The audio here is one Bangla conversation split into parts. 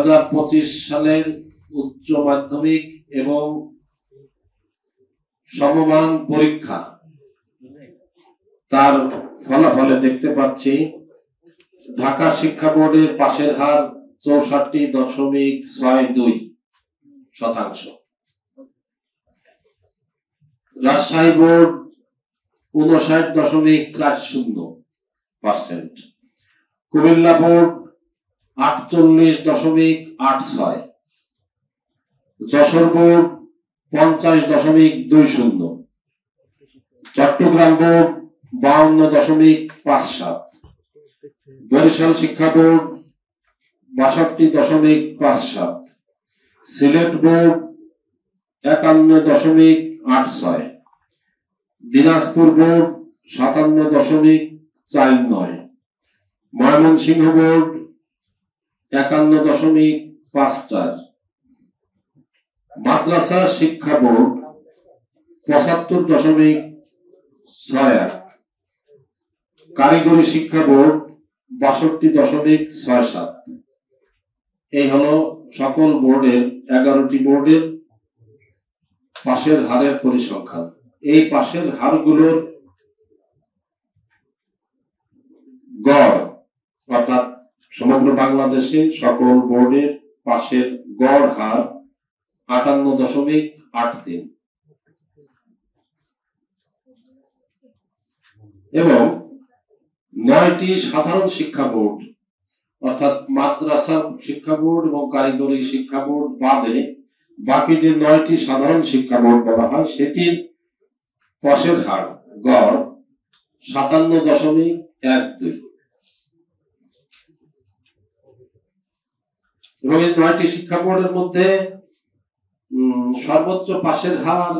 2025 সালের উচ্চ মাধ্যমিক এবং সমমান পরীক্ষা তার ফলাফলে দেখতে পাচ্ছি ঢাকা শিক্ষা বোর্ডের পাশের হার 64.62%, Rajshahi board 59.40%, Comilla board 48.86, Jessore board 50.20, Chittagong board 52.57, Barisal শিক্ষা board 62.57, Sylhet board 51.86, Dinajpur board 57.49, Mymensingh board 51.54, মাদ্রাসা শিক্ষা বোর্ড 75.61, কারিগরি শিক্ষা বোর্ড 62.67। এই হলো সকল বোর্ডের 11টি বোর্ডের পাশের হারের পরিসংখ্যান। এই পাশের হারগুলোর গড় অর্থাৎ সমগ্র বাংলাদেশে সকল বোর্ডের পাশের গড় হার 58.83 এবং 9টি সাধারণ শিক্ষা বোর্ড অর্থাৎ মাদ্রাসা শিক্ষা বোর্ড এবং কারিগরি শিক্ষা বোর্ড বাদে বাকি যে 9টি সাধারণ শিক্ষা বোর্ড বলা হয় সেটির পাশের হার গড় 57.12 এবং এই 9টি শিক্ষা বোর্ডের মধ্যে সর্বোচ্চ পাশের হার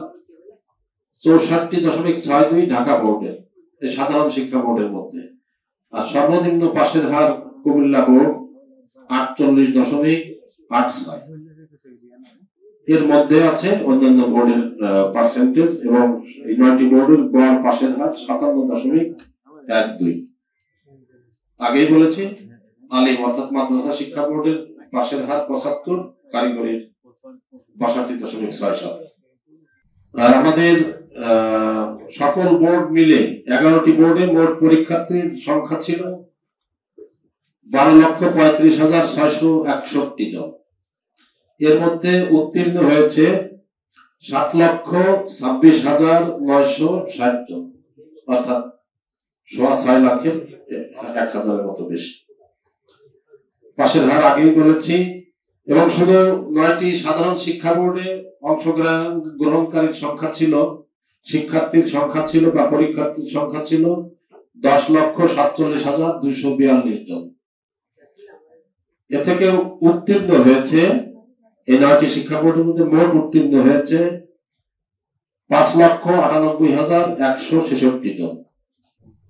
64.62 ঢাকা বোর্ডের এই সাধারণ শিক্ষা বোর্ডের মধ্যে, আর সর্বনিম্ন পাশের হার কুমিল্লা বোর্ড 48.86। এর মধ্যে আছে অন্যান্য বোর্ডের পার্সেন্টেজ এবং এই 9টি বোর্ডের গড় পাশের হার 57.12। আগেই বলেছি আলিম অর্থাৎ মাদ্রাসা শিক্ষা বোর্ডের পাশের হার 75, কারিগরির 62.67। আর আমাদের সকল বোর্ড মিলে 11টি বোর্ডে মোট পরীক্ষার্থীর সংখ্যা ছিল 12,35,661 জন। এর মধ্যে উত্তীর্ণ হয়েছে 7,26,960 জন, অর্থাৎ 6.5 লাখের 1,000-এর মতো বেশি। পাশের হার আগেই বলেছি এবং শুধু 9টি সাধারণ শিক্ষা বোর্ডে অংশগ্রহণকারীর সংখ্যা ছিল, শিক্ষার্থীর সংখ্যা ছিল বা পরীক্ষার্থীর সংখ্যা ছিল 10,47,242 জন। এ থেকে উত্তীর্ণ হয়েছে এই 9টি শিক্ষা বোর্ডের মধ্যে মোট উত্তীর্ণ হয়েছে 5,98,166 জন।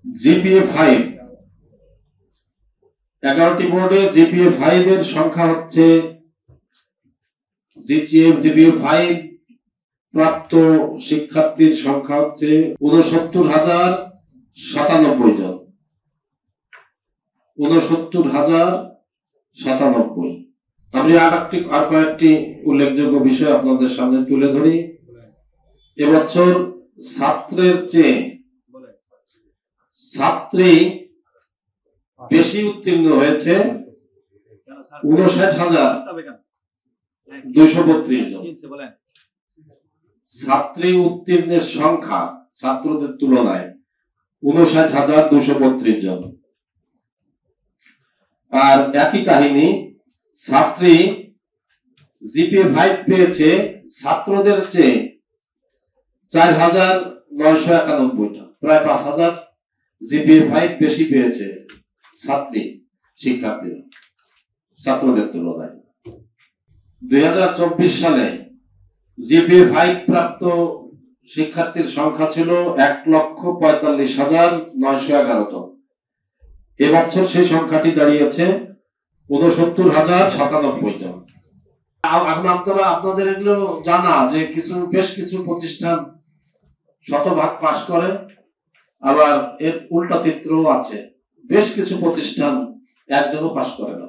জিপিএ 5 11টি বোর্ডে জিপিএ 5 এর সংখ্যা হচ্ছে জিপিএ 5 প্রাপ্ত শিক্ষার্থীর সংখ্যা হচ্ছে 69,097 জন। 69,097। আমি আর কয়েকটি উল্লেখযোগ্য বিষয় আপনাদের সামনে তুলে ধরি। এবছর ছাত্রের চেয়ে ছাত্রী বেশি উত্তীর্ণ হয়েছে 59,232 জন। ছাত্রী উত্তীর্ণের সংখ্যা ছাত্রদের তুলনায় 59,232 জন। আর একই কাহিনী, ছাত্রী জিপিএ 5 পেয়েছে ছাত্রদের চেয়ে 4,991টা, প্রায় 5,000 জিপিএ 5 বেশি পেয়েছে শিক্ষার্থীরা ছাত্রদের তুলনায়। 2024 সালে জিপিএ 5 প্রাপ্ত শিক্ষার্থীর সংখ্যা ছিল 1,45,911 জন। এবছর সেই সংখ্যাটি দাঁড়িয়েছে 69,097 জন। এখন আপনাদের এগুলো জানা যে বেশ কিছু প্রতিষ্ঠান শতভাগ পাস করে, আবার এর উল্টা চিত্রও আছে, বেশ কিছু প্রতিষ্ঠান একজনও পাস করে না।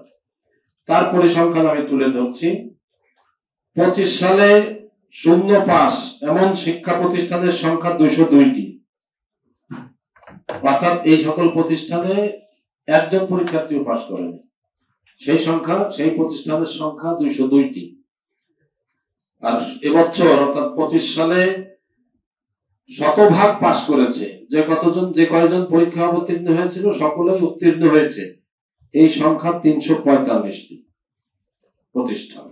তার পরিসংখ্যান আমি তুলে ধরছি। 25 সালে শূন্য পাস এমন শিক্ষা প্রতিষ্ঠানের সংখ্যা 202টি, অর্থাৎ এই সকল প্রতিষ্ঠানে একজন পরীক্ষার্থীও পাস করেনি। সেই প্রতিষ্ঠানের সংখ্যা 202টি। আর এবছর অর্থাৎ 25 সালে শতভাগ পাস করেছে, যে কয়জন পরীক্ষা অবতীর্ণ হয়েছিল সকলেই উত্তীর্ণ হয়েছে, এই সংখ্যা 345টি প্রতিষ্ঠান।